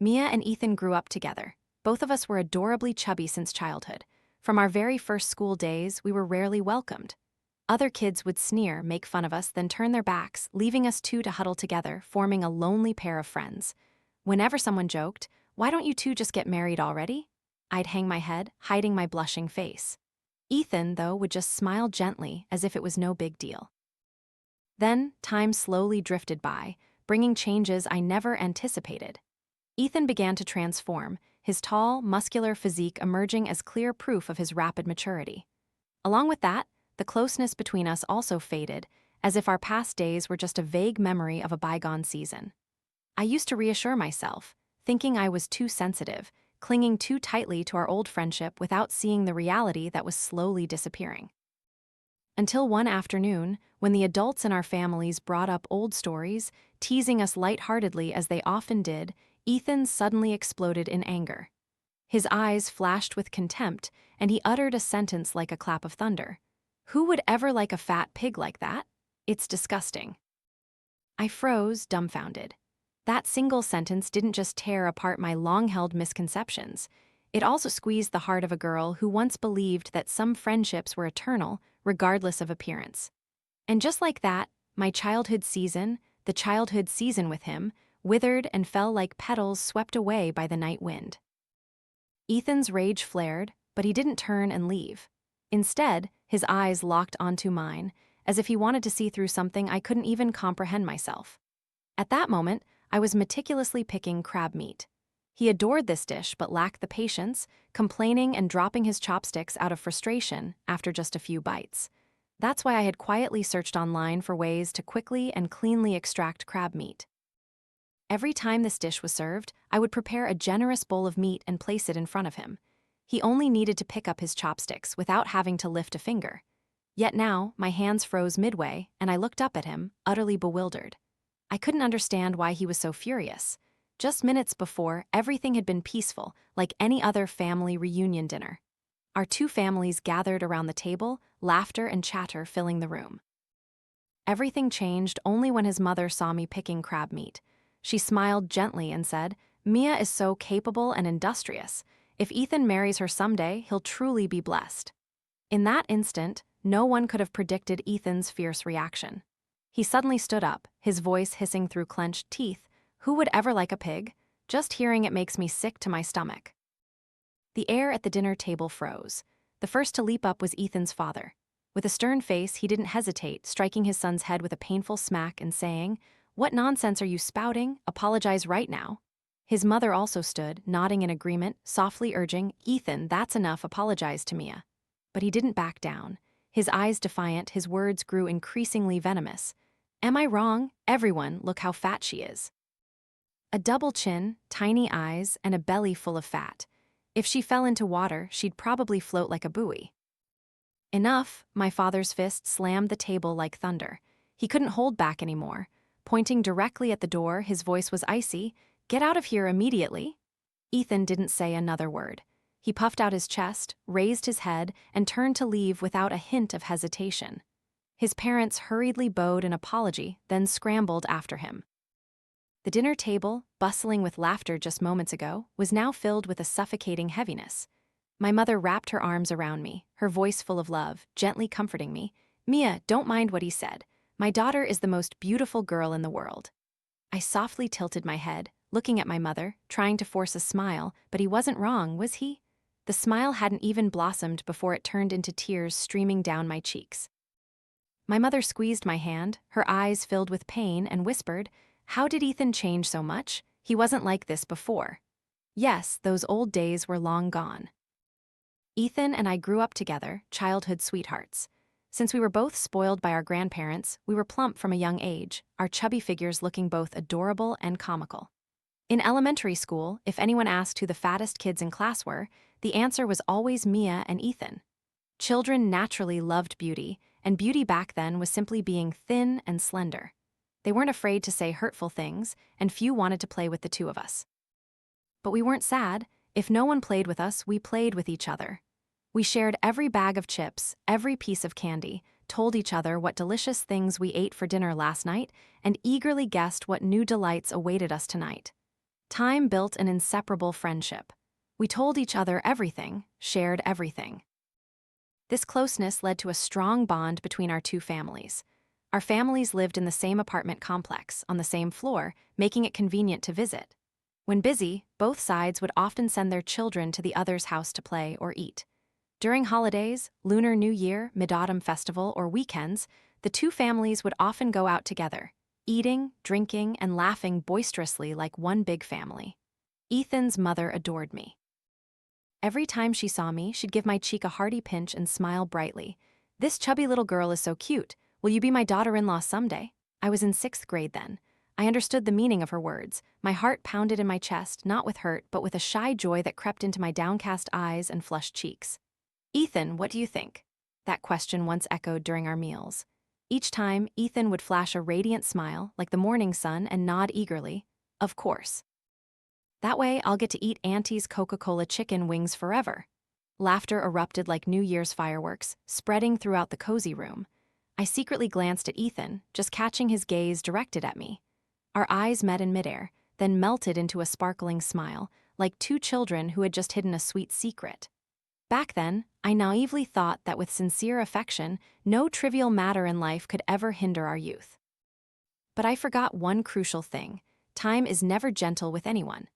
Mia and Ethan grew up together. Both of us were adorably chubby since childhood. From our very first school days, we were rarely welcomed. Other kids would sneer, make fun of us, then turn their backs, leaving us two to huddle together, forming a lonely pair of friends. Whenever someone joked, "Why don't you two just get married already?" I'd hang my head, hiding my blushing face. Ethan, though, would just smile gently, as if it was no big deal. Then, time slowly drifted by, bringing changes I never anticipated. Ethan began to transform, his tall, muscular physique emerging as clear proof of his rapid maturity. Along with that, the closeness between us also faded, as if our past days were just a vague memory of a bygone season. I used to reassure myself, thinking I was too sensitive, clinging too tightly to our old friendship without seeing the reality that was slowly disappearing. Until one afternoon, when the adults in our families brought up old stories, teasing us lightheartedly as they often did, Ethan suddenly exploded in anger. His eyes flashed with contempt, and he uttered a sentence like a clap of thunder. "Who would ever like a fat pig like that? It's disgusting." I froze, dumbfounded. That single sentence didn't just tear apart my long-held misconceptions. It also squeezed the heart of a girl who once believed that some friendships were eternal, regardless of appearance. And just like that, my childhood season, the childhood season with him, withered and fell like petals swept away by the night wind. Ethan's rage flared, but he didn't turn and leave. Instead, his eyes locked onto mine, as if he wanted to see through something I couldn't even comprehend myself. At that moment, I was meticulously picking crab meat. He adored this dish but lacked the patience, complaining and dropping his chopsticks out of frustration after just a few bites. That's why I had quietly searched online for ways to quickly and cleanly extract crab meat. Every time this dish was served, I would prepare a generous bowl of meat and place it in front of him. He only needed to pick up his chopsticks without having to lift a finger. Yet now, my hands froze midway, and I looked up at him, utterly bewildered. I couldn't understand why he was so furious. Just minutes before, everything had been peaceful, like any other family reunion dinner. Our two families gathered around the table, laughter and chatter filling the room. Everything changed only when his mother saw me picking crab meat. She smiled gently and said, "Mia is so capable and industrious. If Ethan marries her someday, he'll truly be blessed." In that instant, no one could have predicted Ethan's fierce reaction. He suddenly stood up, his voice hissing through clenched teeth. "Who would ever like a pig? Just hearing it makes me sick to my stomach." The air at the dinner table froze. The first to leap up was Ethan's father. With a stern face, he didn't hesitate, striking his son's head with a painful smack and saying, "What nonsense are you spouting? Apologize right now." His mother also stood, nodding in agreement, softly urging, "Ethan, that's enough, apologize to Mia." But he didn't back down. His eyes defiant, his words grew increasingly venomous. "Am I wrong? Everyone, look how fat she is." A double chin, tiny eyes, and a belly full of fat. If she fell into water, she'd probably float like a buoy. "Enough," my father's fist slammed the table like thunder. He couldn't hold back anymore. Pointing directly at the door, his voice was icy. "Get out of here immediately." Ethan didn't say another word. He puffed out his chest, raised his head, and turned to leave without a hint of hesitation. His parents hurriedly bowed an apology, then scrambled after him. The dinner table, bustling with laughter just moments ago, was now filled with a suffocating heaviness. My mother wrapped her arms around me, her voice full of love, gently comforting me. "Mia, don't mind what he said. My daughter is the most beautiful girl in the world." I softly tilted my head, looking at my mother, trying to force a smile, but he wasn't wrong, was he? The smile hadn't even blossomed before it turned into tears streaming down my cheeks. My mother squeezed my hand, her eyes filled with pain, and whispered, "How did Ethan change so much? He wasn't like this before." Yes, those old days were long gone. Ethan and I grew up together, childhood sweethearts. Since we were both spoiled by our grandparents, we were plump from a young age, our chubby figures looking both adorable and comical. In elementary school, if anyone asked who the fattest kids in class were, the answer was always Mia and Ethan. Children naturally loved beauty, and beauty back then was simply being thin and slender. They weren't afraid to say hurtful things, and few wanted to play with the two of us. But we weren't sad. If no one played with us, we played with each other. We shared every bag of chips, every piece of candy, told each other what delicious things we ate for dinner last night, and eagerly guessed what new delights awaited us tonight. Time built an inseparable friendship. We told each other everything, shared everything. This closeness led to a strong bond between our two families. Our families lived in the same apartment complex, on the same floor, making it convenient to visit. When busy, both sides would often send their children to the other's house to play or eat. During holidays, Lunar New Year, Mid-Autumn Festival, or weekends, the two families would often go out together, eating, drinking, and laughing boisterously like one big family. Ethan's mother adored me. Every time she saw me, she'd give my cheek a hearty pinch and smile brightly. "This chubby little girl is so cute. Will you be my daughter-in-law someday?" I was in 6th grade then. I understood the meaning of her words. My heart pounded in my chest, not with hurt, but with a shy joy that crept into my downcast eyes and flushed cheeks. "Ethan, what do you think?" That question once echoed during our meals. Each time, Ethan would flash a radiant smile, like the morning sun, and nod eagerly. "Of course. That way, I'll get to eat Auntie's Coca-Cola chicken wings forever." Laughter erupted like New Year's fireworks, spreading throughout the cozy room. I secretly glanced at Ethan, just catching his gaze directed at me. Our eyes met in midair, then melted into a sparkling smile, like two children who had just hidden a sweet secret. Back then, I naively thought that with sincere affection, no trivial matter in life could ever hinder our youth. But I forgot one crucial thing: time is never gentle with anyone.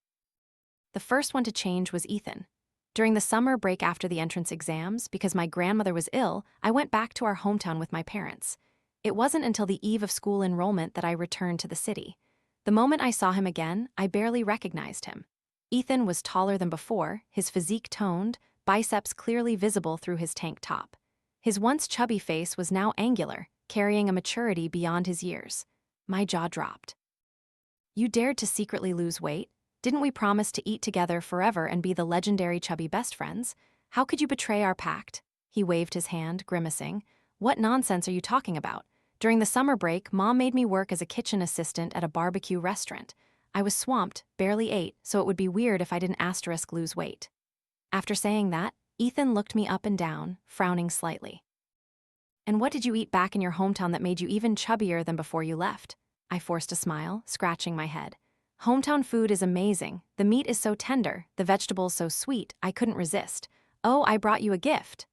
The first one to change was Ethan. During the summer break after the entrance exams, because my grandmother was ill, I went back to our hometown with my parents. It wasn't until the eve of school enrollment that I returned to the city. The moment I saw him again, I barely recognized him. Ethan was taller than before, his physique toned, biceps clearly visible through his tank top. His once chubby face was now angular, carrying a maturity beyond his years. My jaw dropped. "You dared to secretly lose weight? Didn't we promise to eat together forever and be the legendary chubby best friends? How could you betray our pact?" He waved his hand, grimacing. "What nonsense are you talking about? During the summer break, Mom made me work as a kitchen assistant at a barbecue restaurant. I was swamped, barely ate, so it would be weird if I didn't lose weight." After saying that, Ethan looked me up and down, frowning slightly. "And what did you eat back in your hometown that made you even chubbier than before you left?" I forced a smile, scratching my head. "Hometown food is amazing. The meat is so tender, the vegetables so sweet, I couldn't resist. Oh, I brought you a gift."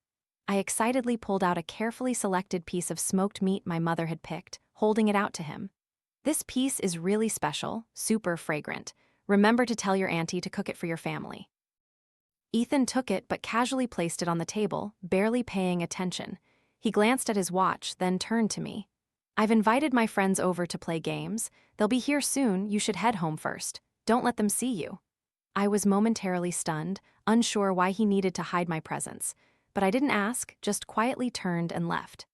I excitedly pulled out a carefully selected piece of smoked meat my mother had picked, holding it out to him. "This piece is really special, super fragrant. Remember to tell your auntie to cook it for your family." Ethan took it but casually placed it on the table, barely paying attention. He glanced at his watch, then turned to me. "I've invited my friends over to play games. They'll be here soon. You should head home first. Don't let them see you." I was momentarily stunned, unsure why he needed to hide my presence. But I didn't ask, just quietly turned and left.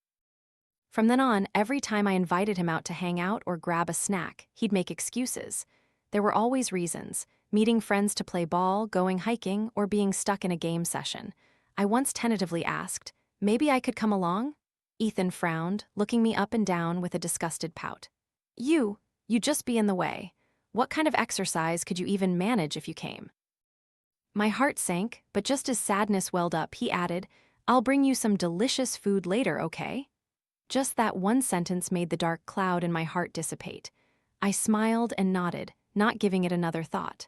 From then on, every time I invited him out to hang out or grab a snack, he'd make excuses. There were always reasons: meeting friends to play ball, going hiking, or being stuck in a game session. I once tentatively asked, "Maybe I could come along?" Ethan frowned, looking me up and down with a disgusted pout. You'd just be in the way. What kind of exercise could you even manage if you came?" My heart sank, but just as sadness welled up, he added, "I'll bring you some delicious food later, okay?" Just that one sentence made the dark cloud in my heart dissipate. I smiled and nodded, not giving it another thought.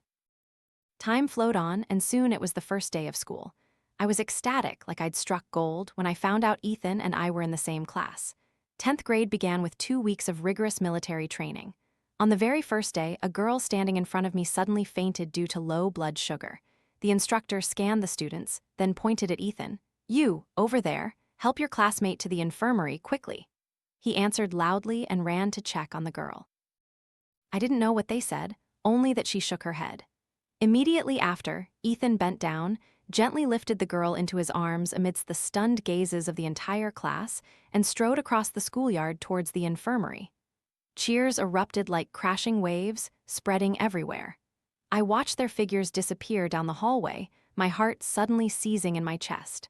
Time flowed on, and soon it was the first day of school. I was ecstatic, like I'd struck gold, when I found out Ethan and I were in the same class. 10th grade began with 2 weeks of rigorous military training. On the very first day, a girl standing in front of me suddenly fainted due to low blood sugar. The instructor scanned the students, then pointed at Ethan. "You, over there, help your classmate to the infirmary quickly." He answered loudly and ran to check on the girl. I didn't know what they said, only that she shook her head. Immediately after, Ethan bent down, gently lifted the girl into his arms amidst the stunned gazes of the entire class, and strode across the schoolyard towards the infirmary. Cheers erupted like crashing waves, spreading everywhere. I watched their figures disappear down the hallway, my heart suddenly seizing in my chest.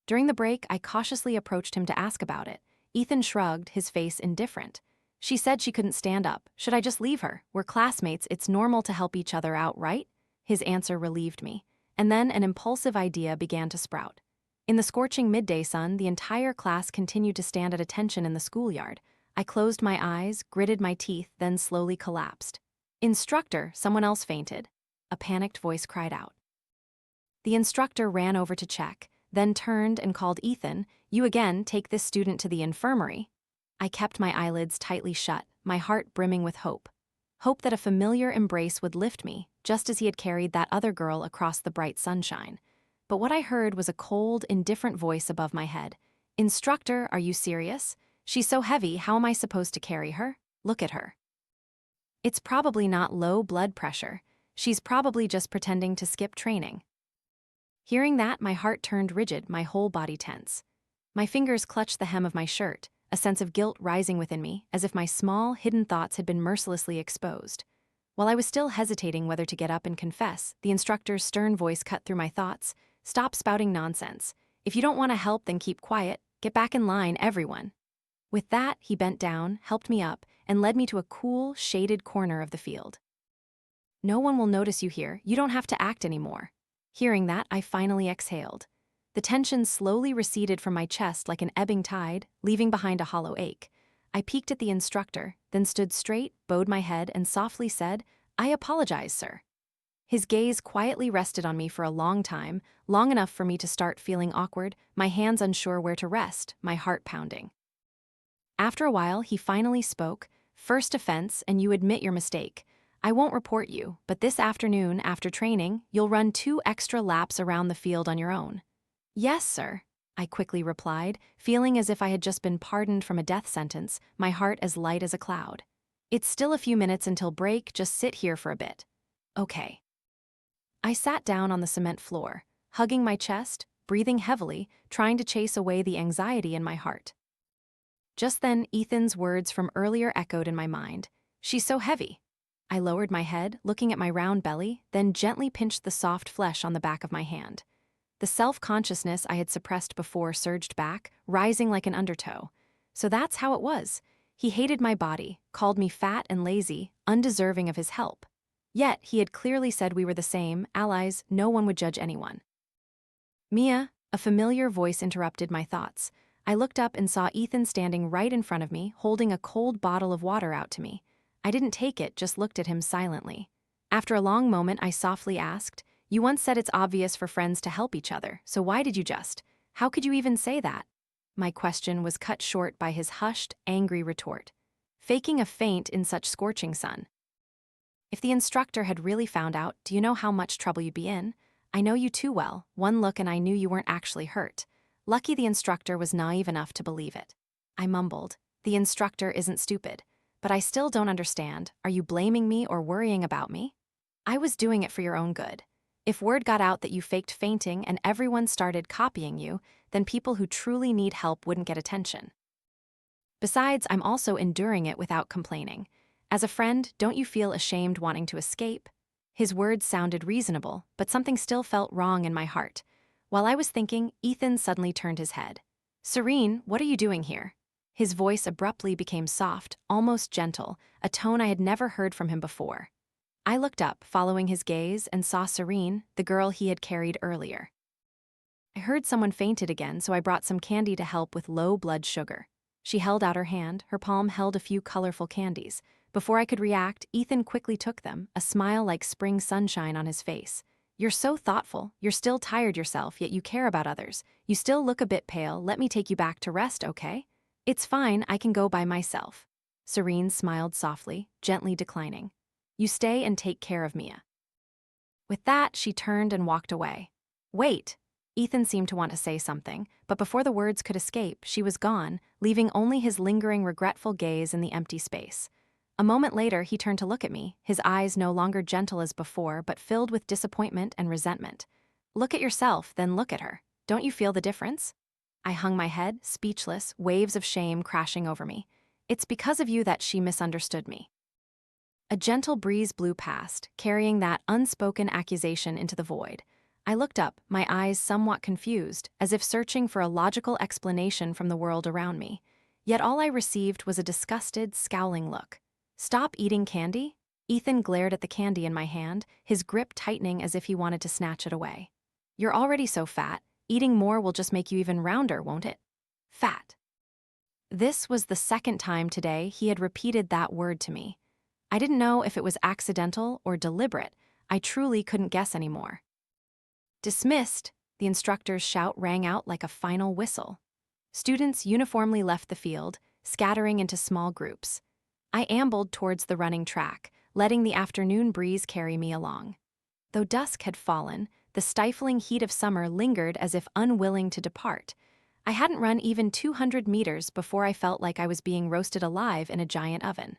During the break, I cautiously approached him to ask about it. Ethan shrugged, his face indifferent. "She said she couldn't stand up. Should I just leave her? We're classmates, it's normal to help each other out, right?" His answer relieved me. And then an impulsive idea began to sprout. In the scorching midday sun, the entire class continued to stand at attention in the schoolyard. I closed my eyes, gritted my teeth, then slowly collapsed. "Instructor, someone else fainted," a panicked voice cried out. The instructor ran over to check, then turned and called Ethan, "You again, take this student to the infirmary." I kept my eyelids tightly shut, my heart brimming with hope. Hope that a familiar embrace would lift me, just as he had carried that other girl across the bright sunshine. But what I heard was a cold, indifferent voice above my head. "Instructor, are you serious? She's so heavy, how am I supposed to carry her? Look at her. It's probably not low blood pressure. She's probably just pretending to skip training." Hearing that, my heart turned rigid, my whole body tense. My fingers clutched the hem of my shirt, a sense of guilt rising within me, as if my small, hidden thoughts had been mercilessly exposed. While I was still hesitating whether to get up and confess, the instructor's stern voice cut through my thoughts. "Stop spouting nonsense. If you don't want to help, then keep quiet. Get back in line, everyone." With that, he bent down, helped me up, and led me to a cool, shaded corner of the field. "No one will notice you here. You don't have to act anymore." Hearing that, I finally exhaled. The tension slowly receded from my chest like an ebbing tide, leaving behind a hollow ache. I peeked at the instructor, then stood straight, bowed my head, and softly said, "I apologize, sir." His gaze quietly rested on me for a long time, long enough for me to start feeling awkward, my hands unsure where to rest, my heart pounding. After a while, he finally spoke. "First offense, and you admit your mistake. I won't report you, but this afternoon, after training, you'll run 2 extra laps around the field on your own." "Yes, sir," I quickly replied, feeling as if I had just been pardoned from a death sentence, my heart as light as a cloud. "It's still a few minutes until break, just sit here for a bit." "Okay." I sat down on the cement floor, hugging my chest, breathing heavily, trying to chase away the anxiety in my heart. Just then, Ethan's words from earlier echoed in my mind. "She's so heavy." I lowered my head, looking at my round belly, then gently pinched the soft flesh on the back of my hand. The self-consciousness I had suppressed before surged back, rising like an undertow. So that's how it was. He hated my body, called me fat and lazy, undeserving of his help. Yet, he had clearly said we were the same, allies, no one would judge anyone. "Mia," a familiar voice interrupted my thoughts. I looked up and saw Ethan standing right in front of me, holding a cold bottle of water out to me. I didn't take it, just looked at him silently. After a long moment, I softly asked, "You once said it's obvious for friends to help each other, so why did you just? How could you even say that?" My question was cut short by his hushed, angry retort. "Faking a faint in such scorching sun. If the instructor had really found out, do you know how much trouble you'd be in? I know you too well. One look and I knew you weren't actually hurt." Lucky the instructor was naive enough to believe it. I mumbled, "The instructor isn't stupid. But I still don't understand. Are you blaming me or worrying about me? I was doing it for your own good. If word got out that you faked fainting and everyone started copying you, then people who truly need help wouldn't get attention. Besides, I'm also enduring it without complaining. As a friend, don't you feel ashamed wanting to escape?" His words sounded reasonable, but something still felt wrong in my heart. While I was thinking, Ethan suddenly turned his head. "Serene, what are you doing here?" His voice abruptly became soft, almost gentle, a tone I had never heard from him before. I looked up, following his gaze, and saw Serene, the girl he had carried earlier. "I heard someone fainted again, so I brought some candy to help with low blood sugar." She held out her hand, her palm held a few colorful candies. Before I could react, Ethan quickly took them, a smile like spring sunshine on his face. "You're so thoughtful. You're still tired yourself, yet you care about others. You still look a bit pale. Let me take you back to rest, okay?" "It's fine, I can go by myself." Serene smiled softly, gently declining. "You stay and take care of Mia." With that, she turned and walked away. "Wait." Ethan seemed to want to say something, but before the words could escape, she was gone, leaving only his lingering, regretful gaze in the empty space. A moment later, he turned to look at me, his eyes no longer gentle as before, but filled with disappointment and resentment. "Look at yourself, then look at her. Don't you feel the difference?" I hung my head, speechless, waves of shame crashing over me. "It's because of you that she misunderstood me." A gentle breeze blew past, carrying that unspoken accusation into the void. I looked up, my eyes somewhat confused, as if searching for a logical explanation from the world around me. Yet all I received was a disgusted, scowling look. "Stop eating candy?" Ethan glared at the candy in my hand, his grip tightening as if he wanted to snatch it away. "You're already so fat. Eating more will just make you even rounder, won't it?" Fat. This was the second time today he had repeated that word to me. I didn't know if it was accidental or deliberate. I truly couldn't guess anymore. Dismissed, the instructor's shout rang out like a final whistle. Students uniformly left the field, scattering into small groups. I ambled towards the running track, letting the afternoon breeze carry me along. Though dusk had fallen, the stifling heat of summer lingered as if unwilling to depart. I hadn't run even 200 meters before I felt like I was being roasted alive in a giant oven.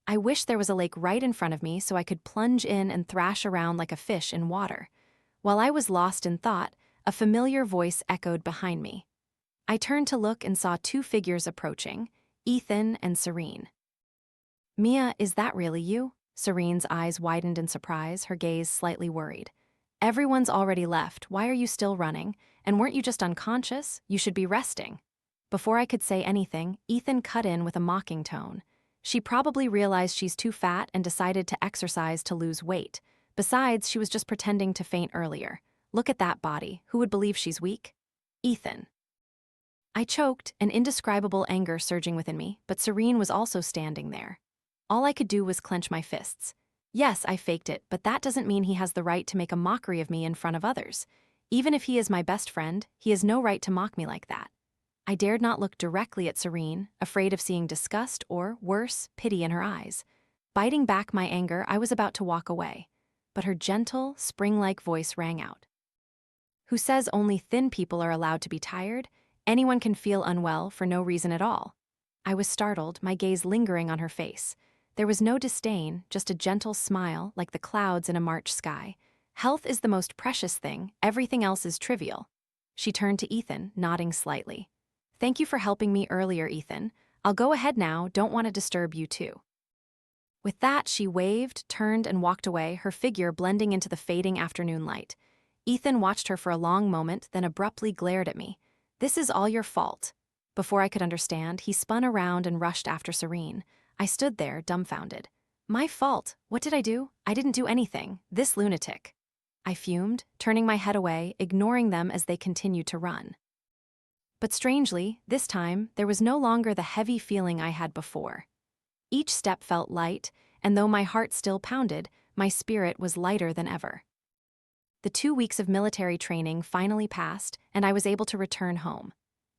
I wished there was a lake right in front of me so I could plunge in and thrash around like a fish in water. While I was lost in thought, a familiar voice echoed behind me. I turned to look and saw two figures approaching, Ethan and Serene. "Mia, is that really you?" Serene's eyes widened in surprise, her gaze slightly worried. "Everyone's already left. Why are you still running? And weren't you just unconscious? You should be resting." Before I could say anything, Ethan cut in with a mocking tone. "She probably realized she's too fat and decided to exercise to lose weight. Besides, she was just pretending to faint earlier. Look at that body. Who would believe she's weak?" "Ethan." I choked, an indescribable anger surging within me, but Serene was also standing there. All I could do was clench my fists. Yes, I faked it, but that doesn't mean he has the right to make a mockery of me in front of others. Even if he is my best friend, he has no right to mock me like that. I dared not look directly at Serene, afraid of seeing disgust or, worse, pity in her eyes. Biting back my anger, I was about to walk away. But her gentle, spring-like voice rang out. "Who says only thin people are allowed to be tired? Anyone can feel unwell for no reason at all." I was startled, my gaze lingering on her face. There was no disdain, just a gentle smile, like the clouds in a March sky. "Health is the most precious thing, everything else is trivial." She turned to Ethan, nodding slightly. "Thank you for helping me earlier, Ethan. I'll go ahead now, don't want to disturb you too." With that, she waved, turned, and walked away, her figure blending into the fading afternoon light. Ethan watched her for a long moment, then abruptly glared at me. "This is all your fault." Before I could understand, he spun around and rushed after Serene. I stood there, dumbfounded. "My fault? What did I do? I didn't do anything. This lunatic." I fumed, turning my head away, ignoring them as they continued to run. But strangely, this time, there was no longer the heavy feeling I had before. Each step felt light, and though my heart still pounded, my spirit was lighter than ever. The 2 weeks of military training finally passed, and I was able to return home.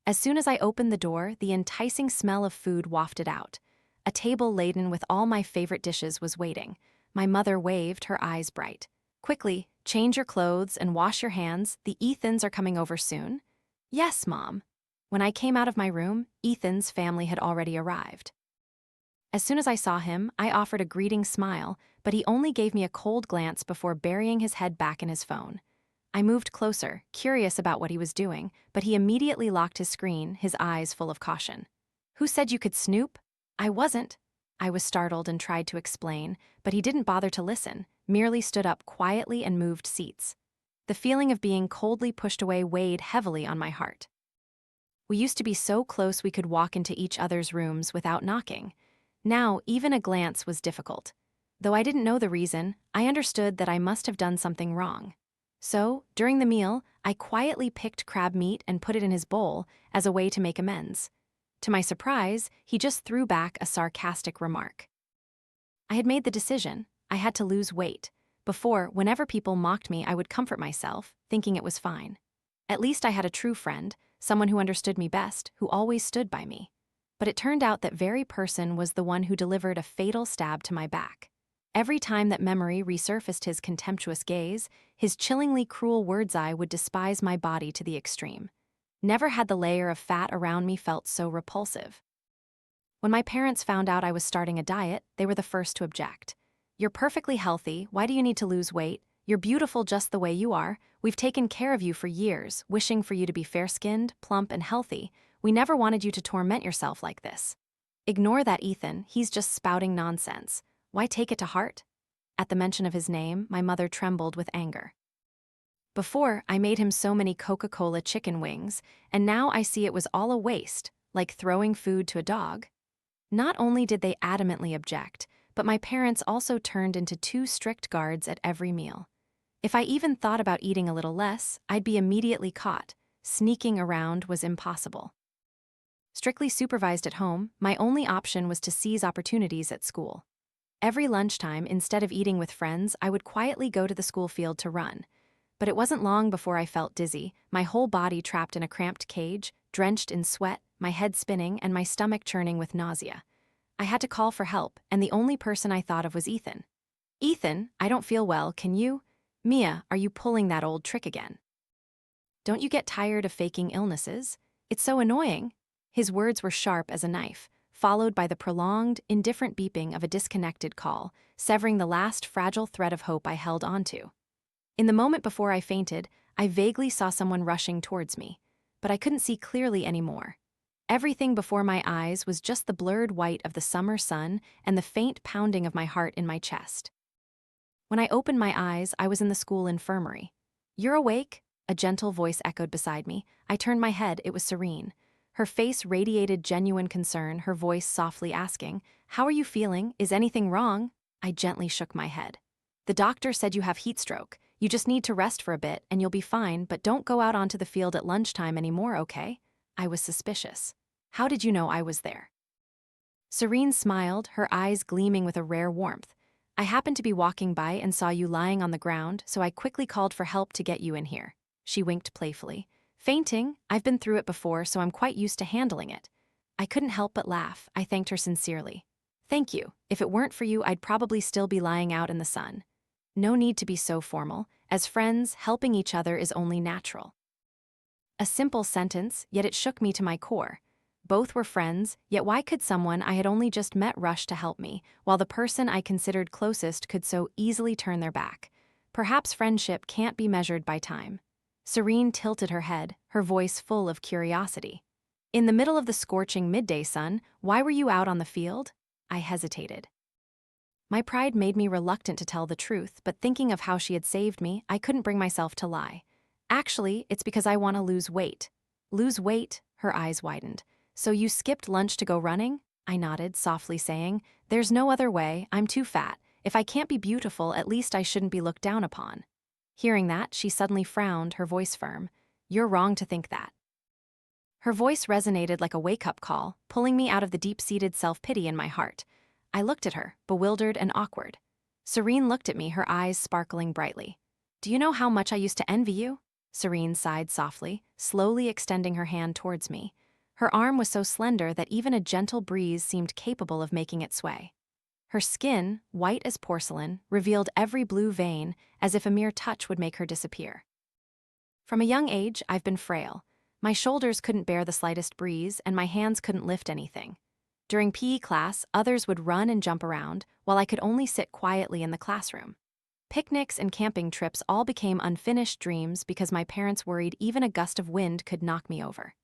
As soon as I opened the door, the enticing smell of food wafted out. A table laden with all my favorite dishes was waiting. My mother waved, her eyes bright. "Quickly, change your clothes and wash your hands. The Ethans are coming over soon." "Yes, Mom." When I came out of my room, Ethan's family had already arrived. As soon as I saw him, I offered a greeting smile, but he only gave me a cold glance before burying his head back in his phone. I moved closer, curious about what he was doing, but he immediately locked his screen, his eyes full of caution. "Who said you could snoop?" "I wasn't." I was startled and tried to explain, but he didn't bother to listen, merely stood up quietly and moved seats. The feeling of being coldly pushed away weighed heavily on my heart. We used to be so close we could walk into each other's rooms without knocking. Now, even a glance was difficult. Though I didn't know the reason, I understood that I must have done something wrong. So, during the meal, I quietly picked crab meat and put it in his bowl as a way to make amends. To my surprise, he just threw back a sarcastic remark. I had made the decision. I had to lose weight. Before, whenever people mocked me, I would comfort myself, thinking it was fine. At least I had a true friend, someone who understood me best, who always stood by me. But it turned out that very person was the one who delivered a fatal stab to my back. Every time that memory resurfaced his contemptuous gaze, his chillingly cruel words, I would despise my body to the extreme. Never had the layer of fat around me felt so repulsive. When my parents found out I was starting a diet, they were the first to object. "You're perfectly healthy, why do you need to lose weight? You're beautiful just the way you are. We've taken care of you for years, wishing for you to be fair-skinned, plump, and healthy. We never wanted you to torment yourself like this." "Ignore that, Ethan, he's just spouting nonsense. Why take it to heart?" At the mention of his name, my mother trembled with anger. Before, I made him so many Coca-Cola chicken wings, and now I see it was all a waste, like throwing food to a dog. Not only did they adamantly object, but my parents also turned into 2 strict guards at every meal. If I even thought about eating a little less, I'd be immediately caught. Sneaking around was impossible. Strictly supervised at home, my only option was to seize opportunities at school. Every lunchtime, instead of eating with friends, I would quietly go to the school field to run. But it wasn't long before I felt dizzy, my whole body trapped in a cramped cage, drenched in sweat, my head spinning, and my stomach churning with nausea. I had to call for help, and the only person I thought of was Ethan. Ethan, I don't feel well, can you? Mia, are you pulling that old trick again? Don't you get tired of faking illnesses? It's so annoying. His words were sharp as a knife, followed by the prolonged, indifferent beeping of a disconnected call, severing the last fragile thread of hope I held onto. In the moment before I fainted, I vaguely saw someone rushing towards me, but I couldn't see clearly anymore. Everything before my eyes was just the blurred white of the summer sun and the faint pounding of my heart in my chest. When I opened my eyes, I was in the school infirmary. "You're awake?" A gentle voice echoed beside me. I turned my head, it was Serene. Her face radiated genuine concern, her voice softly asking, "How are you feeling? Is anything wrong?" I gently shook my head. "The doctor said you have heat stroke. You just need to rest for a bit and you'll be fine, but don't go out onto the field at lunchtime anymore, okay?" I was suspicious. "How did you know I was there?" Serene smiled, her eyes gleaming with a rare warmth. "I happened to be walking by and saw you lying on the ground, so I quickly called for help to get you in here." She winked playfully. "Fainting? I've been through it before, so I'm quite used to handling it." I couldn't help but laugh. I thanked her sincerely. "Thank you. If it weren't for you, I'd probably still be lying out in the sun." No need to be so formal. As friends, helping each other is only natural. A simple sentence, yet it shook me to my core. Both were friends, yet why could someone I had only just met rush to help me, while the person I considered closest could so easily turn their back? Perhaps friendship can't be measured by time. Serene tilted her head, her voice full of curiosity. "In the middle of the scorching midday sun, why were you out on the field?" I hesitated. My pride made me reluctant to tell the truth, but thinking of how she had saved me, I couldn't bring myself to lie. "Actually, it's because I want to lose weight." "Lose weight?" Her eyes widened. "So you skipped lunch to go running?" I nodded, softly saying, "There's no other way, I'm too fat. If I can't be beautiful, at least I shouldn't be looked down upon." Hearing that, she suddenly frowned, her voice firm. "You're wrong to think that." Her voice resonated like a wake-up call, pulling me out of the deep-seated self-pity in my heart. I looked at her, bewildered and awkward. Serene looked at me, her eyes sparkling brightly. "Do you know how much I used to envy you?" Serene sighed softly, slowly extending her hand towards me. Her arm was so slender that even a gentle breeze seemed capable of making it sway. Her skin, white as porcelain, revealed every blue vein, as if a mere touch would make her disappear. From a young age, I've been frail. My shoulders couldn't bear the slightest breeze, and my hands couldn't lift anything. During PE class, others would run and jump around, while I could only sit quietly in the classroom. Picnics and camping trips all became unfinished dreams because my parents worried even a gust of wind could knock me over.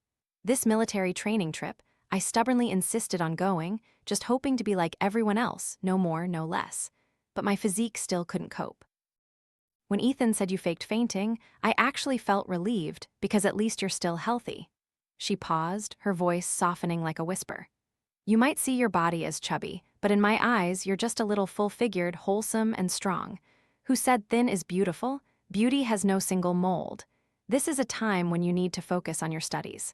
This military training trip, I stubbornly insisted on going, just hoping to be like everyone else, no more, no less. But my physique still couldn't cope. When Ethan said you faked fainting, I actually felt relieved, because at least you're still healthy. She paused, her voice softening like a whisper. "You might see your body as chubby, but in my eyes, you're just a little full-figured, wholesome, and strong. Who said thin is beautiful? Beauty has no single mold. This is a time when you need to focus on your studies.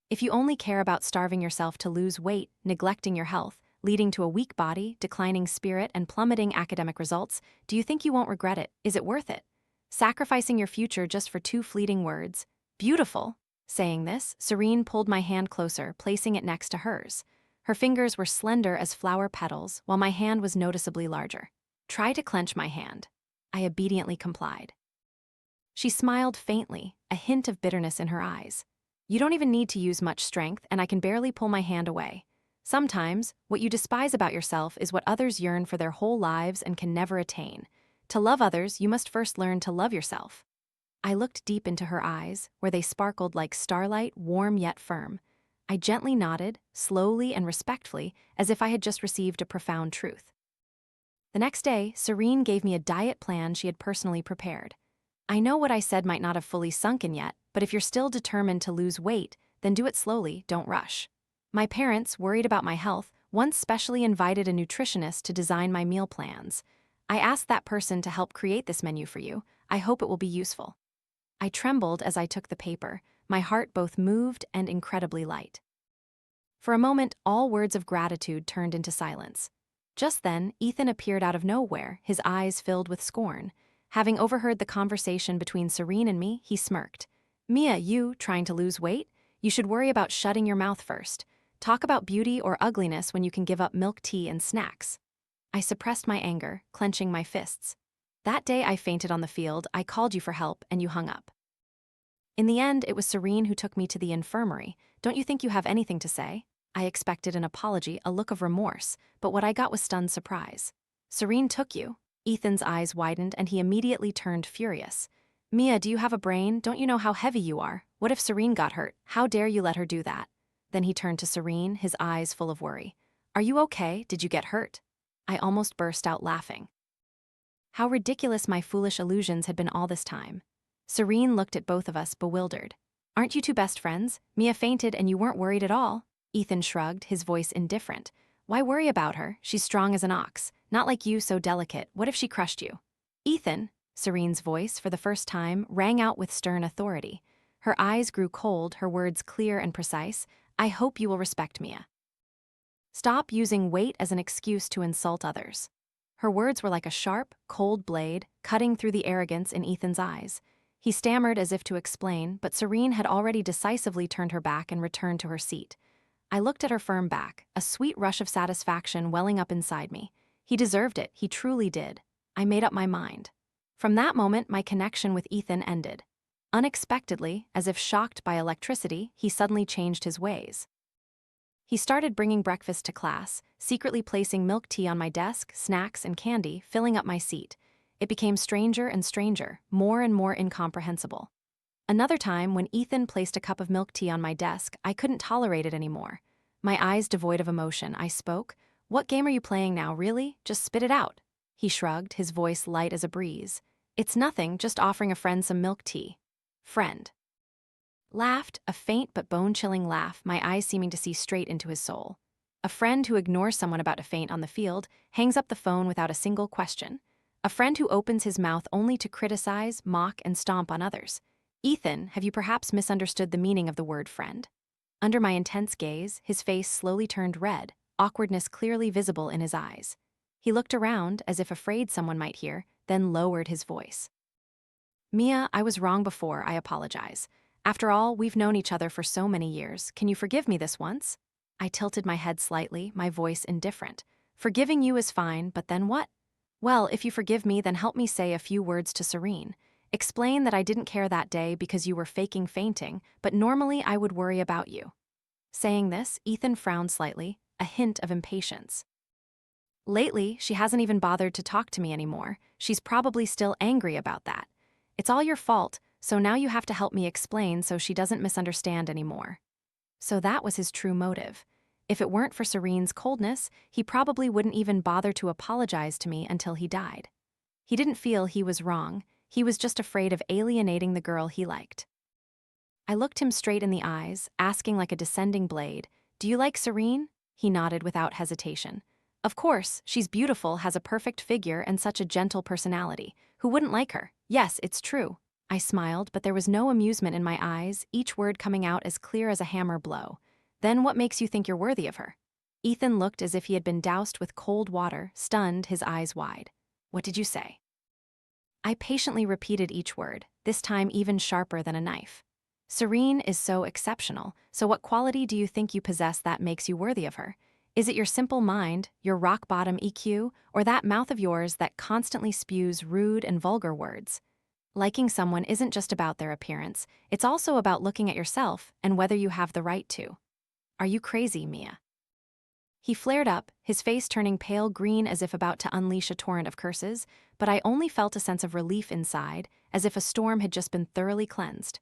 If you only care about starving yourself to lose weight, neglecting your health, leading to a weak body, declining spirit, and plummeting academic results, do you think you won't regret it? Is it worth it? Sacrificing your future just for two fleeting words? Beautiful." Saying this, Serene pulled my hand closer, placing it next to hers. Her fingers were slender as flower petals, while my hand was noticeably larger. "Try to clench my hand." I obediently complied. She smiled faintly, a hint of bitterness in her eyes. "You don't even need to use much strength, and I can barely pull my hand away. Sometimes, what you despise about yourself is what others yearn for their whole lives and can never attain. To love others, you must first learn to love yourself." I looked deep into her eyes, where they sparkled like starlight, warm yet firm. I gently nodded, slowly and respectfully, as if I had just received a profound truth. The next day, Serene gave me a diet plan she had personally prepared. "I know what I said might not have fully sunk in yet, but if you're still determined to lose weight, then do it slowly, don't rush." My parents, worried about my health, once specially invited a nutritionist to design my meal plans. "I asked that person to help create this menu for you. I hope it will be useful." I trembled as I took the paper, my heart both moved and incredibly light. For a moment, all words of gratitude turned into silence. Just then, Ethan appeared out of nowhere, his eyes filled with scorn. Having overheard the conversation between Serene and me, he smirked. Mia, you, trying to lose weight? You should worry about shutting your mouth first. Talk about beauty or ugliness when you can give up milk tea and snacks. I suppressed my anger, clenching my fists. That day I fainted on the field, I called you for help, and you hung up. In the end, it was Serene who took me to the infirmary. Don't you think you have anything to say? I expected an apology, a look of remorse, but what I got was stunned surprise. Serene took you. Ethan's eyes widened and he immediately turned furious. Mia, do you have a brain? Don't you know how heavy you are? What if Serene got hurt? How dare you let her do that? Then he turned to Serene, his eyes full of worry. Are you okay? Did you get hurt? I almost burst out laughing. How ridiculous my foolish illusions had been all this time. Serene looked at both of us, bewildered. Aren't you two best friends? Mia fainted and you weren't worried at all. Ethan shrugged, his voice indifferent. Why worry about her? She's strong as an ox. Not like you, so delicate. What if she crushed you? Ethan, Serene's voice, for the first time, rang out with stern authority. Her eyes grew cold, her words clear and precise. I hope you will respect Mia. Stop using weight as an excuse to insult others. Her words were like a sharp, cold blade, cutting through the arrogance in Ethan's eyes. He stammered as if to explain, but Serene had already decisively turned her back and returned to her seat. I looked at her firm back, a sweet rush of satisfaction welling up inside me. He deserved it, he truly did. I made up my mind. From that moment, my connection with Ethan ended. Unexpectedly, as if shocked by electricity, he suddenly changed his ways. He started bringing breakfast to class, secretly placing milk tea on my desk, snacks, and candy, filling up my seat. It became stranger and stranger, more and more incomprehensible. Another time, when Ethan placed a cup of milk tea on my desk, I couldn't tolerate it anymore. My eyes devoid of emotion, I spoke. What game are you playing now, really? Just spit it out. He shrugged, his voice light as a breeze. It's nothing, just offering a friend some milk tea. Friend. Laughed, a faint but bone-chilling laugh, my eyes seeming to see straight into his soul. A friend who ignores someone about to faint on the field, hangs up the phone without a single question. A friend who opens his mouth only to criticize, mock, and stomp on others. Ethan, have you perhaps misunderstood the meaning of the word friend? Under my intense gaze, his face slowly turned red, awkwardness clearly visible in his eyes. He looked around, as if afraid someone might hear, then lowered his voice. Mia, I was wrong before, I apologize. After all, we've known each other for so many years. Can you forgive me this once? I tilted my head slightly, my voice indifferent. Forgiving you is fine, but then what? Well, if you forgive me, then help me say a few words to Serene. Explain that I didn't care that day because you were faking fainting, but normally I would worry about you. Saying this, Ethan frowned slightly, a hint of impatience. Lately, she hasn't even bothered to talk to me anymore. She's probably still angry about that. It's all your fault, so now you have to help me explain so she doesn't misunderstand anymore. So that was his true motive. If it weren't for Serene's coldness, he probably wouldn't even bother to apologize to me until he died. He didn't feel he was wrong. He was just afraid of alienating the girl he liked. I looked him straight in the eyes, asking like a descending blade, "Do you like Serene?" He nodded without hesitation. Of course, she's beautiful, has a perfect figure, and such a gentle personality. Who wouldn't like her? Yes, it's true. I smiled, but there was no amusement in my eyes, each word coming out as clear as a hammer blow. Then what makes you think you're worthy of her? Ethan looked as if he had been doused with cold water, stunned, his eyes wide. What did you say? I patiently repeated each word, this time even sharper than a knife. Serene is so exceptional, so what quality do you think you possess that makes you worthy of her? Is it your simple mind, your rock-bottom EQ, or that mouth of yours that constantly spews rude and vulgar words? Liking someone isn't just about their appearance, it's also about looking at yourself and whether you have the right to. Are you crazy, Mia? He flared up, his face turning pale green as if about to unleash a torrent of curses, but I only felt a sense of relief inside, as if a storm had just been thoroughly cleansed.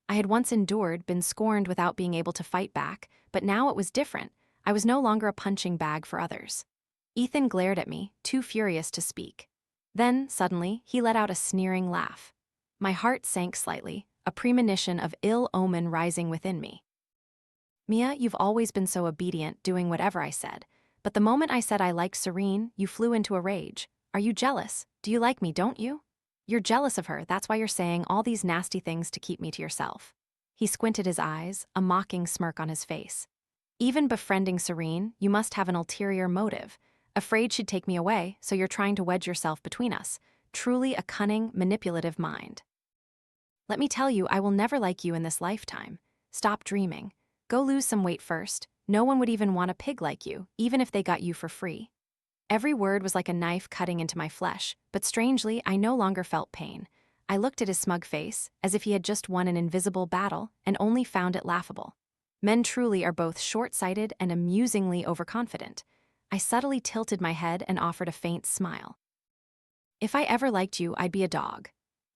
I had once endured, been scorned without being able to fight back, but now it was different. I was no longer a punching bag for others. Ethan glared at me, too furious to speak. Then, suddenly, he let out a sneering laugh. My heart sank slightly, a premonition of ill omen rising within me. Mia, you've always been so obedient, doing whatever I said. But the moment I said I liked Serene, you flew into a rage. Are you jealous? Do you like me, don't you? You're jealous of her, that's why you're saying all these nasty things to keep me to yourself. He squinted his eyes, a mocking smirk on his face. Even befriending Serene, you must have an ulterior motive. Afraid she'd take me away, so you're trying to wedge yourself between us. Truly a cunning, manipulative mind. Let me tell you, I will never like you in this lifetime. Stop dreaming. Go lose some weight first. No one would even want a pig like you, even if they got you for free. Every word was like a knife cutting into my flesh, but strangely, I no longer felt pain. I looked at his smug face, as if he had just won an invisible battle, and only found it laughable. Men truly are both short-sighted and amusingly overconfident. I subtly tilted my head and offered a faint smile. If I ever liked you, I'd be a dog.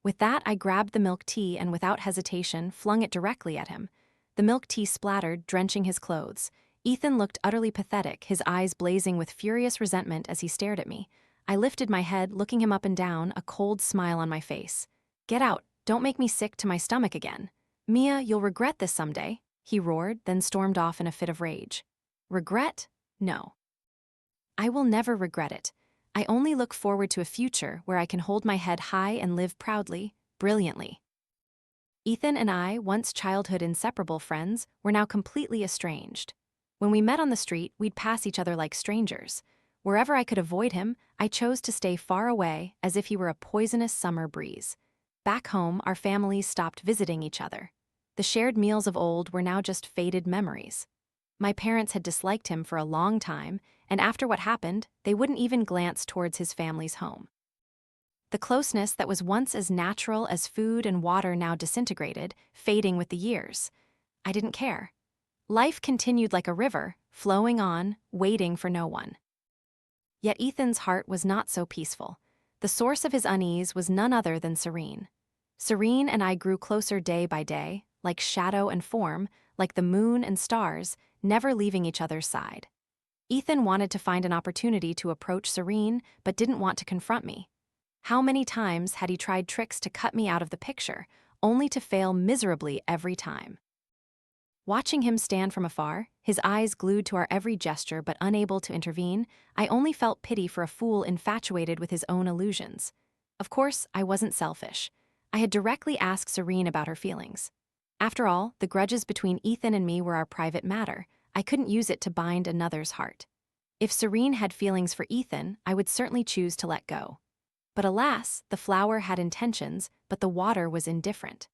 With that, I grabbed the milk tea and without hesitation flung it directly at him. The milk tea splattered, drenching his clothes. Ethan looked utterly pathetic, his eyes blazing with furious resentment as he stared at me. I lifted my head, looking him up and down, a cold smile on my face. Get out, don't make me sick to my stomach again. Mia, you'll regret this someday, he roared, then stormed off in a fit of rage. Regret? No. I will never regret it. I only look forward to a future where I can hold my head high and live proudly, brilliantly. Ethan and I, once childhood inseparable friends, were now completely estranged. When we met on the street, we'd pass each other like strangers. Wherever I could avoid him, I chose to stay far away, as if he were a poisonous summer breeze. Back home, our families stopped visiting each other. The shared meals of old were now just faded memories. My parents had disliked him for a long time, and after what happened, they wouldn't even glance towards his family's home. The closeness that was once as natural as food and water now disintegrated, fading with the years. I didn't care. Life continued like a river, flowing on, waiting for no one. Yet Ethan's heart was not so peaceful. The source of his unease was none other than Serene. Serene and I grew closer day by day, like shadow and form, like the moon and stars, never leaving each other's side. Ethan wanted to find an opportunity to approach Serene, but didn't want to confront me. How many times had he tried tricks to cut me out of the picture, only to fail miserably every time? Watching him stand from afar, his eyes glued to our every gesture but unable to intervene, I only felt pity for a fool infatuated with his own illusions. Of course, I wasn't selfish. I had directly asked Serene about her feelings. After all, the grudges between Ethan and me were our private matter. I couldn't use it to bind another's heart. If Serene had feelings for Ethan, I would certainly choose to let go. But alas, the flower had intentions, but the water was indifferent.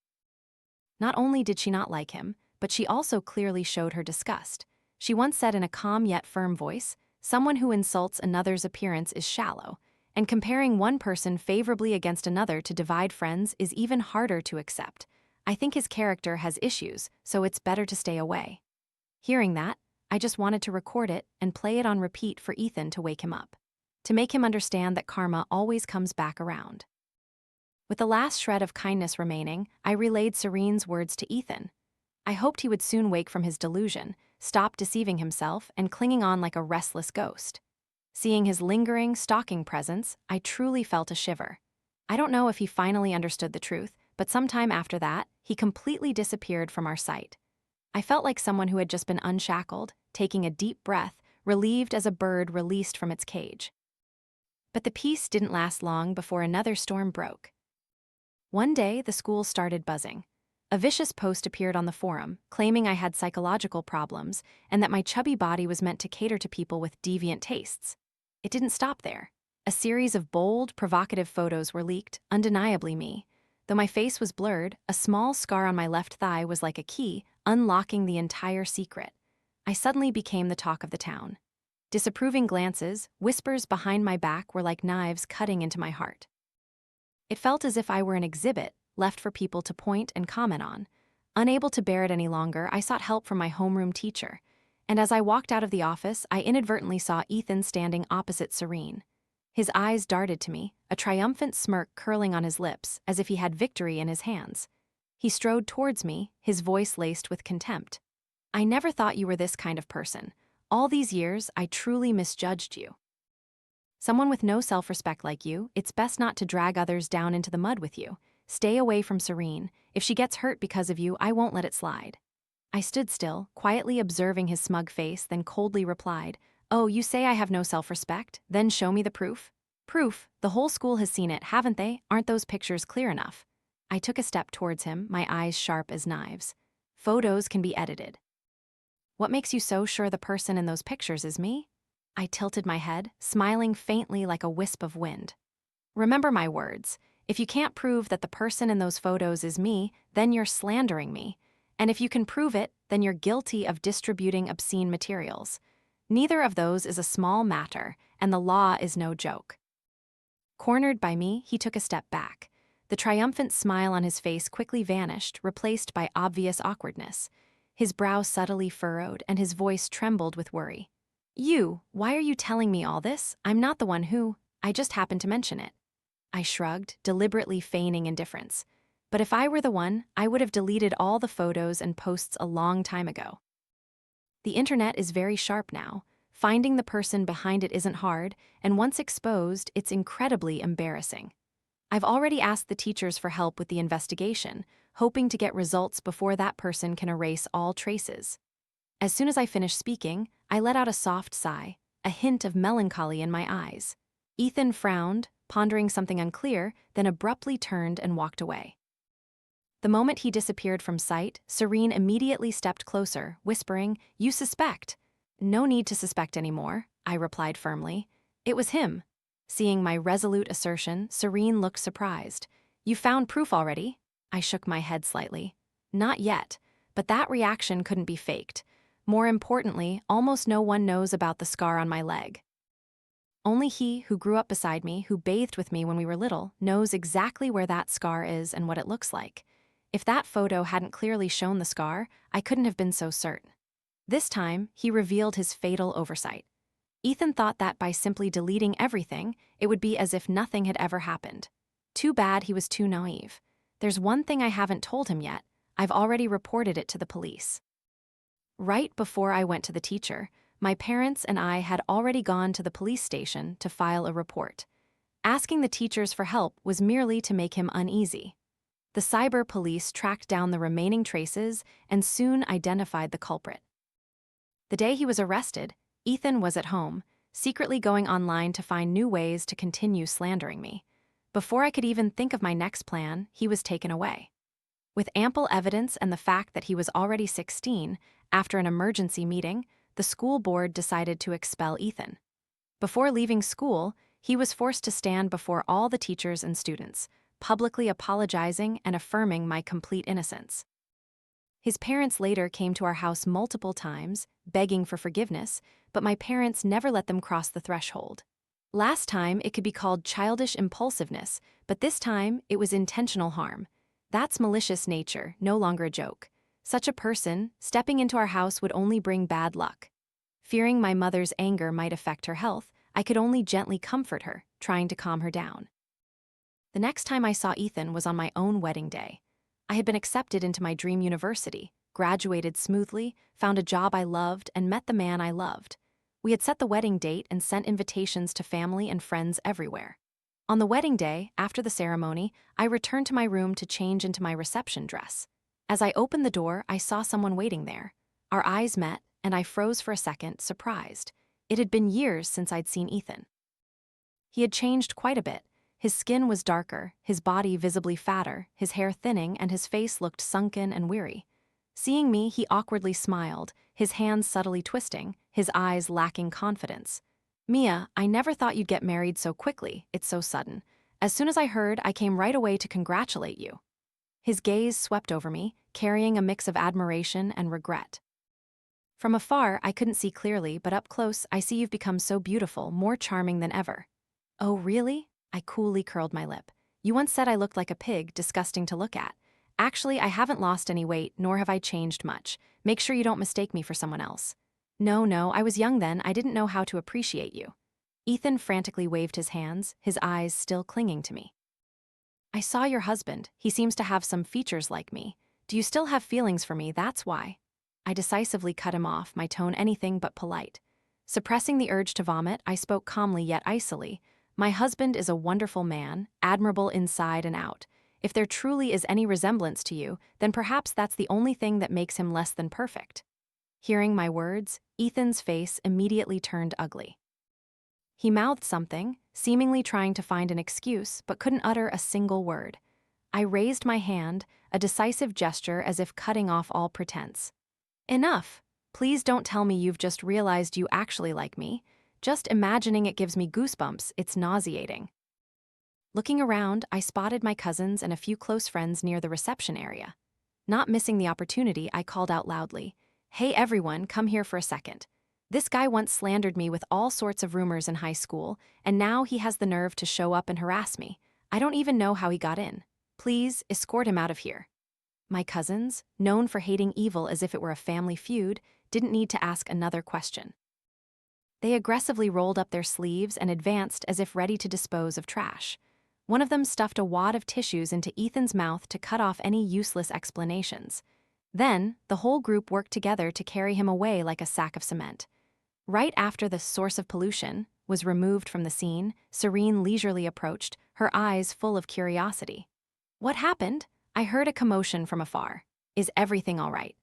Not only did she not like him, but she also clearly showed her disgust. She once said in a calm yet firm voice, "Someone who insults another's appearance is shallow, and comparing one person favorably against another to divide friends is even harder to accept. I think his character has issues, so it's better to stay away." Hearing that, I just wanted to record it and play it on repeat for Ethan to wake him up, to make him understand that karma always comes back around. With the last shred of kindness remaining, I relayed Serene's words to Ethan. I hoped he would soon wake from his delusion, stop deceiving himself, and clinging on like a restless ghost. Seeing his lingering, stalking presence, I truly felt a shiver. I don't know if he finally understood the truth, but sometime after that, he completely disappeared from our sight. I felt like someone who had just been unshackled, taking a deep breath, relieved as a bird released from its cage. But the peace didn't last long before another storm broke. One day, the school started buzzing. A vicious post appeared on the forum, claiming I had psychological problems and that my chubby body was meant to cater to people with deviant tastes. It didn't stop there. A series of bold, provocative photos were leaked, undeniably me. Though my face was blurred, a small scar on my left thigh was like a key, unlocking the entire secret. I suddenly became the talk of the town. Disapproving glances, whispers behind my back were like knives cutting into my heart. It felt as if I were an exhibit, left for people to point and comment on. Unable to bear it any longer, I sought help from my homeroom teacher. And as I walked out of the office, I inadvertently saw Ethan standing opposite Serene. His eyes darted to me, a triumphant smirk curling on his lips, as if he had victory in his hands. He strode towards me, his voice laced with contempt. "I never thought you were this kind of person. All these years, I truly misjudged you. Someone with no self-respect like you, it's best not to drag others down into the mud with you. Stay away from Serene. If she gets hurt because of you, I won't let it slide." I stood still, quietly observing his smug face, then coldly replied, "Oh, you say I have no self-respect? Then show me the proof." "Proof? The whole school has seen it, haven't they? Aren't those pictures clear enough?" I took a step towards him, my eyes sharp as knives. "Photos can be edited." "What makes you so sure the person in those pictures is me?" I tilted my head, smiling faintly like a wisp of wind. Remember my words. If you can't prove that the person in those photos is me, then you're slandering me. And if you can prove it, then you're guilty of distributing obscene materials. Neither of those is a small matter, and the law is no joke. Cornered by me, he took a step back. The triumphant smile on his face quickly vanished, replaced by obvious awkwardness. His brow subtly furrowed, and his voice trembled with worry. Why are you telling me all this? I'm not the one who. I just happened to mention it. I shrugged, deliberately feigning indifference. But if I were the one, I would have deleted all the photos and posts a long time ago. The internet is very sharp now. Finding the person behind it isn't hard, and once exposed, it's incredibly embarrassing. I've already asked the teachers for help with the investigation, hoping to get results before that person can erase all traces. As soon as I finished speaking, I let out a soft sigh, a hint of melancholy in my eyes. Ethan frowned, pondering something unclear, then abruptly turned and walked away. The moment he disappeared from sight, Serene immediately stepped closer, whispering, "You suspect." "No need to suspect anymore," I replied firmly. "It was him." Seeing my resolute assertion, Serene looked surprised. "You found proof already?" I shook my head slightly. "Not yet, but that reaction couldn't be faked. More importantly, almost no one knows about the scar on my leg. Only he who grew up beside me, who bathed with me when we were little, knows exactly where that scar is and what it looks like. If that photo hadn't clearly shown the scar, I couldn't have been so certain. This time, he revealed his fatal oversight. Ethan thought that by simply deleting everything, it would be as if nothing had ever happened. Too bad he was too naive. There's one thing I haven't told him yet. I've already reported it to the police. Right before I went to the teacher, my parents and I had already gone to the police station to file a report. Asking the teachers for help was merely to make him uneasy. The cyber police tracked down the remaining traces and soon identified the culprit. The day he was arrested, Ethan was at home, secretly going online to find new ways to continue slandering me. Before I could even think of my next plan, he was taken away. With ample evidence and the fact that he was already 16, after an emergency meeting, the school board decided to expel Ethan. Before leaving school, he was forced to stand before all the teachers and students, publicly apologizing and affirming my complete innocence. His parents later came to our house multiple times, begging for forgiveness, but my parents never let them cross the threshold. Last time, it could be called childish impulsiveness, but this time, it was intentional harm. That's malicious nature, no longer a joke. Such a person, stepping into our house would only bring bad luck. Fearing my mother's anger might affect her health, I could only gently comfort her, trying to calm her down. The next time I saw Ethan was on my own wedding day. I had been accepted into my dream university, graduated smoothly, found a job I loved, and met the man I loved. We had set the wedding date and sent invitations to family and friends everywhere. On the wedding day, after the ceremony, I returned to my room to change into my reception dress. As I opened the door, I saw someone waiting there. Our eyes met, and I froze for a second, surprised. It had been years since I'd seen Ethan. He had changed quite a bit. His skin was darker, his body visibly fatter, his hair thinning, and his face looked sunken and weary. Seeing me, he awkwardly smiled, his hands subtly twisting, his eyes lacking confidence. "Mia, I never thought you'd get married so quickly, it's so sudden. As soon as I heard, I came right away to congratulate you." His gaze swept over me, carrying a mix of admiration and regret. "From afar, I couldn't see clearly, but up close, I see you've become so beautiful, more charming than ever." "Oh, really?" I coolly curled my lip. "You once said I looked like a pig, disgusting to look at. Actually, I haven't lost any weight, nor have I changed much. Make sure you don't mistake me for someone else." No, I was young then, I didn't know how to appreciate you." Ethan frantically waved his hands, his eyes still clinging to me. "I saw your husband. He seems to have some features like me. Do you still have feelings for me, that's why?" I decisively cut him off, my tone anything but polite. Suppressing the urge to vomit, I spoke calmly yet icily. "My husband is a wonderful man, admirable inside and out. If there truly is any resemblance to you, then perhaps that's the only thing that makes him less than perfect." Hearing my words, Ethan's face immediately turned ugly. He mouthed something, seemingly trying to find an excuse, but couldn't utter a single word. I raised my hand, a decisive gesture as if cutting off all pretense. "Enough! Please don't tell me you've just realized you actually like me. Just imagining it gives me goosebumps, it's nauseating. Looking around, I spotted my cousins and a few close friends near the reception area. Not missing the opportunity, I called out loudly, "Hey everyone, come here for a second. This guy once slandered me with all sorts of rumors in high school, and now he has the nerve to show up and harass me. I don't even know how he got in. Please, escort him out of here." My cousins, known for hating evil as if it were a family feud, didn't need to ask another question. They aggressively rolled up their sleeves and advanced as if ready to dispose of trash. One of them stuffed a wad of tissues into Ethan's mouth to cut off any useless explanations. Then, the whole group worked together to carry him away like a sack of cement. Right after the source of pollution was removed from the scene, Serene leisurely approached, her eyes full of curiosity. "What happened? I heard a commotion from afar. Is everything all right?"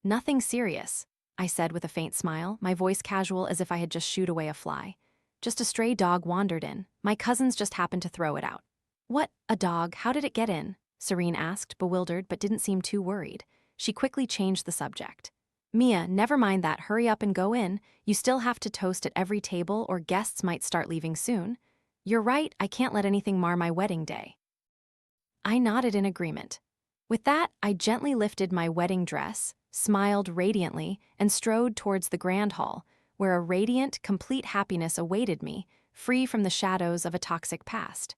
"Nothing serious," I said with a faint smile, my voice casual as if I had just shooed away a fly. "Just a stray dog wandered in. My cousins just happened to throw it out." "What, a dog? How did it get in?" Serene asked, bewildered but didn't seem too worried. She quickly changed the subject. "Mia, never mind that, hurry up and go in. You still have to toast at every table or guests might start leaving soon." "You're right, I can't let anything mar my wedding day." I nodded in agreement. With that, I gently lifted my wedding dress, smiled radiantly, and strode towards the grand hall, where a radiant, complete happiness awaited me, free from the shadows of a toxic past.